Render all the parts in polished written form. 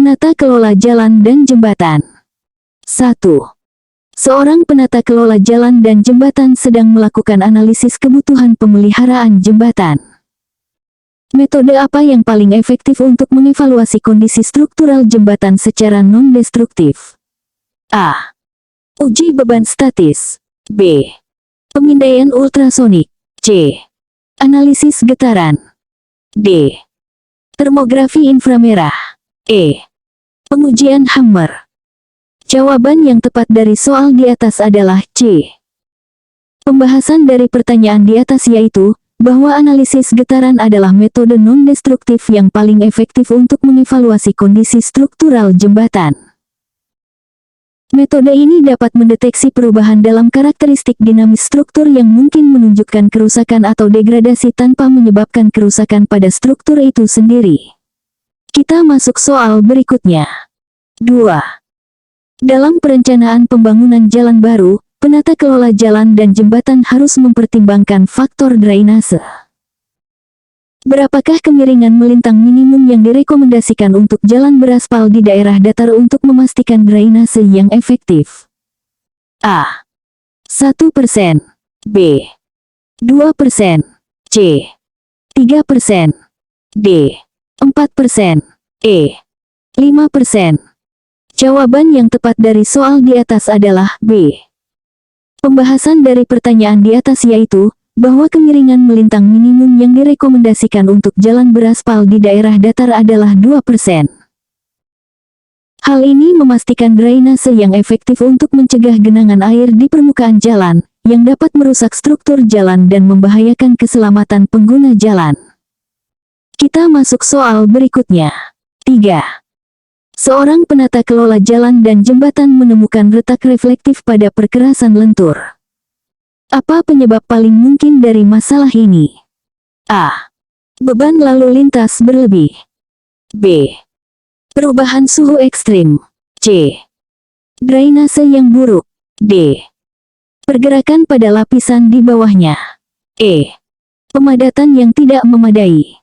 Penata kelola jalan dan jembatan. 1. Seorang penata kelola jalan dan jembatan sedang melakukan analisis kebutuhan pemeliharaan jembatan. Metode apa yang paling efektif untuk mengevaluasi kondisi struktural jembatan secara non-destruktif? A. Uji beban statis. B. Pemindaian ultrasonik. C. Analisis getaran. D. Termografi inframerah. E. Pengujian Hammer. Jawaban yang tepat dari soal di atas adalah C. Pembahasan dari pertanyaan di atas yaitu, bahwa analisis getaran adalah metode non-destruktif yang paling efektif untuk mengevaluasi kondisi struktural jembatan. Metode ini dapat mendeteksi perubahan dalam karakteristik dinamis struktur yang mungkin menunjukkan kerusakan atau degradasi tanpa menyebabkan kerusakan pada struktur itu sendiri. Kita masuk soal berikutnya. 2. Dalam perencanaan pembangunan jalan baru, penata kelola jalan dan jembatan harus mempertimbangkan faktor drainase. Berapakah kemiringan melintang minimum yang direkomendasikan untuk jalan beraspal di daerah datar untuk memastikan drainase yang efektif? A. 1%. B. 2%. C. 3%. D. 4%. E. 5%. Jawaban yang tepat dari soal di atas adalah B. Pembahasan dari pertanyaan di atas yaitu, bahwa kemiringan melintang minimum yang direkomendasikan untuk jalan beraspal di daerah datar adalah 2%. Hal ini memastikan drainase yang efektif untuk mencegah genangan air di permukaan jalan, yang dapat merusak struktur jalan dan membahayakan keselamatan pengguna jalan. Kita masuk soal berikutnya. 3. Seorang penata kelola jalan dan jembatan menemukan retak reflektif pada perkerasan lentur. Apa penyebab paling mungkin dari masalah ini? A. Beban lalu lintas berlebih. B. Perubahan suhu ekstrim. C. Drainase yang buruk. D. Pergerakan pada lapisan di bawahnya. E. Pemadatan yang tidak memadai.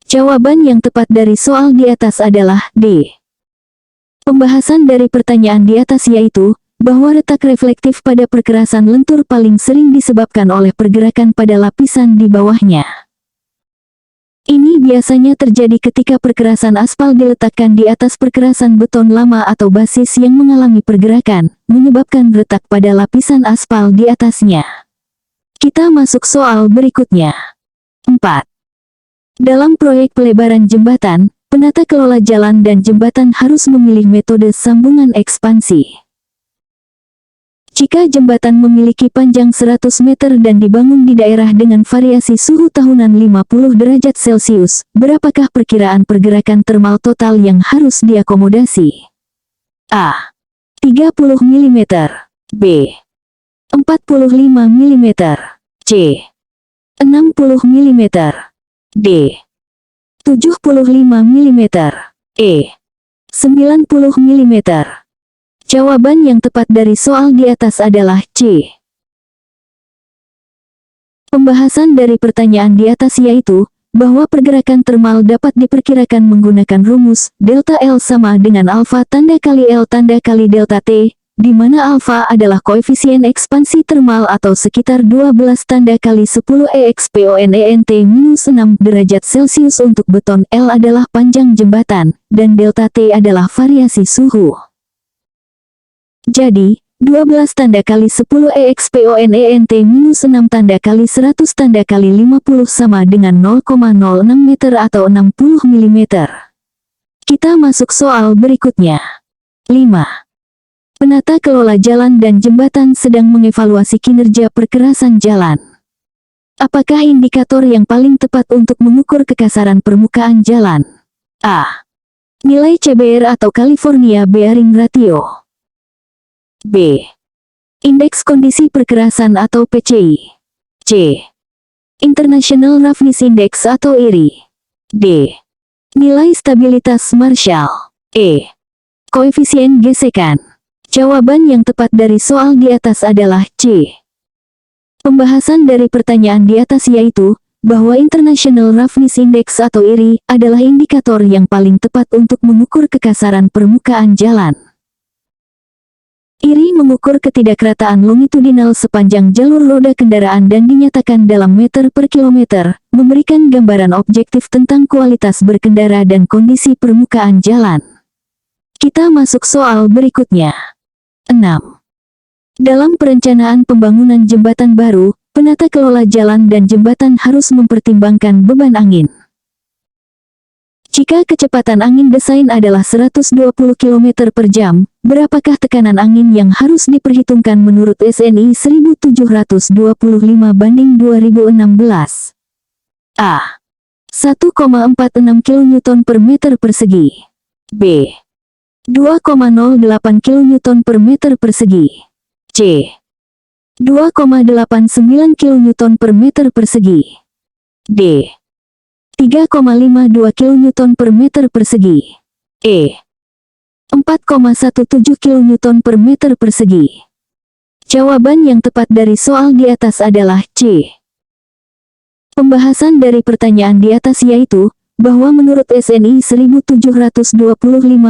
Jawaban yang tepat dari soal di atas adalah D. Pembahasan dari pertanyaan di atas yaitu, bahwa retak reflektif pada perkerasan lentur paling sering disebabkan oleh pergerakan pada lapisan di bawahnya. Ini biasanya terjadi ketika perkerasan aspal diletakkan di atas perkerasan beton lama atau basis yang mengalami pergerakan, menyebabkan retak pada lapisan aspal di atasnya. Kita masuk soal berikutnya. 4. Dalam proyek pelebaran jembatan, penata kelola jalan dan jembatan harus memilih metode sambungan ekspansi. Jika jembatan memiliki panjang 100 meter dan dibangun di daerah dengan variasi suhu tahunan 50 derajat Celcius, berapakah perkiraan pergerakan termal total yang harus diakomodasi? A. 30 mm. B. 45 mm. C. 60 mm. D. 75 mm. E. 90 mm. Jawaban yang tepat dari soal di atas adalah C. Pembahasan dari pertanyaan di atas yaitu, bahwa pergerakan termal dapat diperkirakan menggunakan rumus, delta L sama dengan alfa tanda kali L tanda kali delta T, di mana alfa adalah koefisien ekspansi termal atau sekitar 12 tanda kali 10 EXPONENT-6 derajat Celcius untuk beton, L adalah panjang jembatan, dan delta T adalah variasi suhu. Jadi, 12 tanda kali 10 EXPONENT-6 tanda kali 100 tanda kali 50 sama dengan 0,06 meter atau 60 mm. Kita masuk soal berikutnya. 5. Penata kelola jalan dan jembatan sedang mengevaluasi kinerja perkerasan jalan. Apakah indikator yang paling tepat untuk mengukur kekasaran permukaan jalan? A. Nilai CBR atau California Bearing Ratio. B. Indeks kondisi perkerasan atau PCI. C. International Roughness Index atau IRI. D. Nilai stabilitas Marshall. E. Koefisien gesekan. Jawaban yang tepat dari soal di atas adalah C. Pembahasan dari pertanyaan di atas yaitu, bahwa International Roughness Index atau IRI adalah indikator yang paling tepat untuk mengukur kekasaran permukaan jalan. IRI mengukur ketidakrataan longitudinal sepanjang jalur roda kendaraan dan dinyatakan dalam meter per kilometer, memberikan gambaran objektif tentang kualitas berkendara dan kondisi permukaan jalan. Kita masuk soal berikutnya. 6. Dalam perencanaan pembangunan jembatan baru, penata kelola jalan dan jembatan harus mempertimbangkan beban angin. Jika kecepatan angin desain adalah 120 km per jam, berapakah tekanan angin yang harus diperhitungkan menurut SNI 1725 banding 2016? A. 1,46 kN per meter persegi. B. 2,08 kN per meter persegi. C. 2,89 kN per meter persegi. D. 3,52 kN per meter persegi. E. 4,17 kN per meter persegi. Jawaban yang tepat dari soal di atas adalah C. Pembahasan dari pertanyaan di atas yaitu, bahwa menurut SNI 1725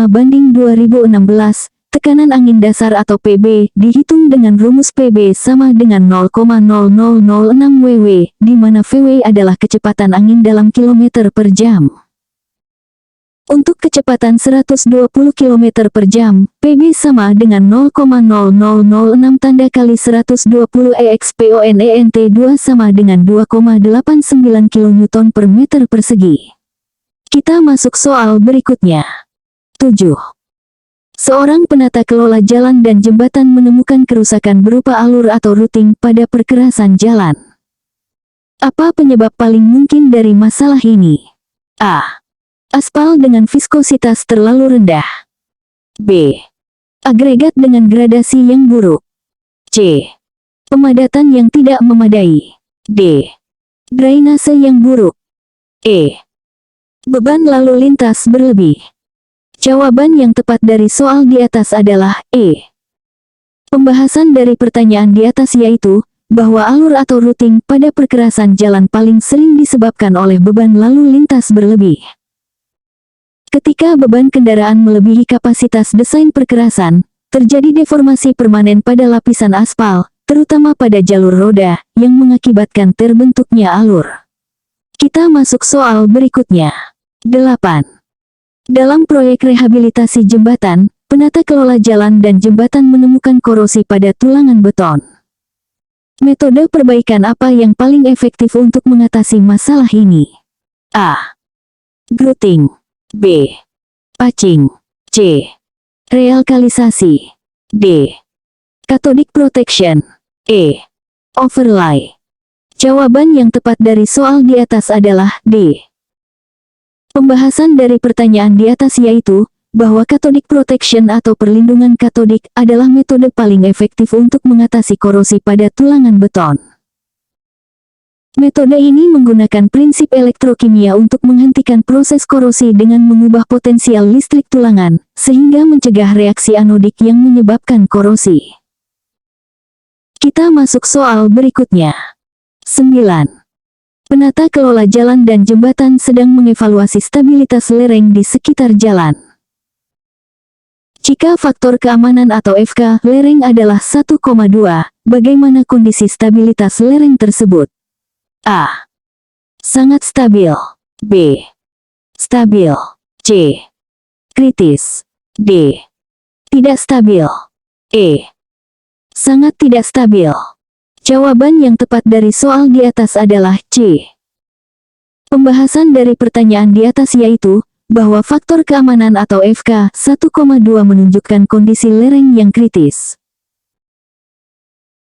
banding 2016, tekanan angin dasar atau PB dihitung dengan rumus PB sama dengan 0,0006 WW, di mana VW adalah kecepatan angin dalam kilometer per jam. Untuk kecepatan 120 km per jam, PB sama dengan 0,0006 tanda kali 120 EXPONENT2 sama dengan 2,89 kN per meter persegi. Kita masuk soal berikutnya. 7. Seorang penata kelola jalan dan jembatan menemukan kerusakan berupa alur atau routing pada perkerasan jalan. Apa penyebab paling mungkin dari masalah ini? A. Aspal dengan viskositas terlalu rendah. B. Agregat dengan gradasi yang buruk. C. Pemadatan yang tidak memadai. D. Drainase yang buruk. E. Beban lalu lintas berlebih. Jawaban yang tepat dari soal di atas adalah E. Pembahasan dari pertanyaan di atas yaitu, bahwa alur atau routing pada perkerasan jalan paling sering disebabkan oleh beban lalu lintas berlebih. Ketika beban kendaraan melebihi kapasitas desain perkerasan, terjadi deformasi permanen pada lapisan aspal, terutama pada jalur roda, yang mengakibatkan terbentuknya alur. Kita masuk soal berikutnya. 8. Dalam proyek rehabilitasi jembatan, penata kelola jalan dan jembatan menemukan korosi pada tulangan beton. Metode perbaikan apa yang paling efektif untuk mengatasi masalah ini? A. Grouting. B. Patching. C. Realkalisasi. D. Cathodic protection. E. Overlay. Jawaban yang tepat dari soal di atas adalah D. Pembahasan dari pertanyaan di atas yaitu, bahwa cathodic protection atau perlindungan katodik adalah metode paling efektif untuk mengatasi korosi pada tulangan beton. Metode ini menggunakan prinsip elektrokimia untuk menghentikan proses korosi dengan mengubah potensial listrik tulangan, sehingga mencegah reaksi anodik yang menyebabkan korosi. Kita masuk soal berikutnya. 9. Penata kelola jalan dan jembatan sedang mengevaluasi stabilitas lereng di sekitar jalan. Jika faktor keamanan atau FK lereng adalah 1,2, bagaimana kondisi stabilitas lereng tersebut? A. Sangat stabil. B. Stabil. C. Kritis. D. Tidak stabil. E. Sangat tidak stabil. Jawaban yang tepat dari soal di atas adalah C. Pembahasan dari pertanyaan di atas yaitu, bahwa faktor keamanan atau FK 1,2 menunjukkan kondisi lereng yang kritis.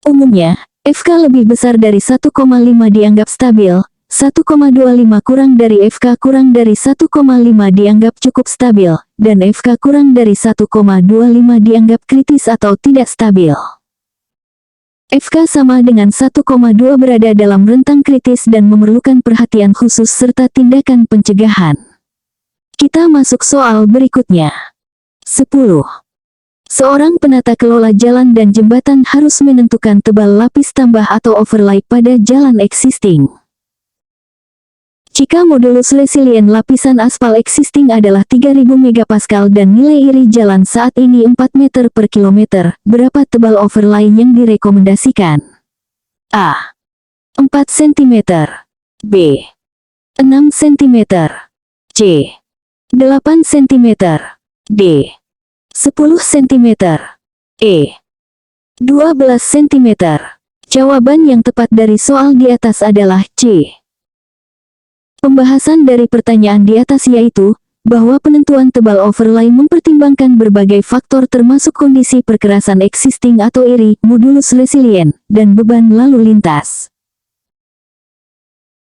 Umumnya, FK lebih besar dari 1,5 dianggap stabil, 1,25 kurang dari FK kurang dari 1,5 dianggap cukup stabil, dan FK kurang dari 1,25 dianggap kritis atau tidak stabil. FK sama dengan 1,2 berada dalam rentang kritis dan memerlukan perhatian khusus serta tindakan pencegahan. Kita masuk soal berikutnya. 10. Seorang penata kelola jalan dan jembatan harus menentukan tebal lapis tambah atau overlay pada jalan existing. Jika modulus resilient lapisan aspal existing adalah 3000 MPa dan nilai iri jalan saat ini 4 meter per kilometer, berapa tebal overlay yang direkomendasikan? A. 4 cm. B. 6 cm. C. 8 cm. D. 10 cm. E. 12 cm. Jawaban yang tepat dari soal di atas adalah C. Pembahasan dari pertanyaan di atas yaitu, bahwa penentuan tebal overlay mempertimbangkan berbagai faktor termasuk kondisi perkerasan existing atau iri, modulus resilient, dan beban lalu lintas.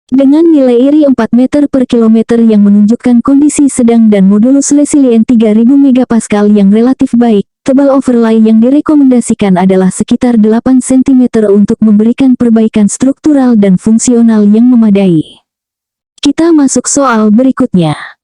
Dengan nilai iri 4 meter per kilometer yang menunjukkan kondisi sedang dan modulus resilient 3000 MPa yang relatif baik, tebal overlay yang direkomendasikan adalah sekitar 8 cm untuk memberikan perbaikan struktural dan fungsional yang memadai. Kita masuk soal berikutnya.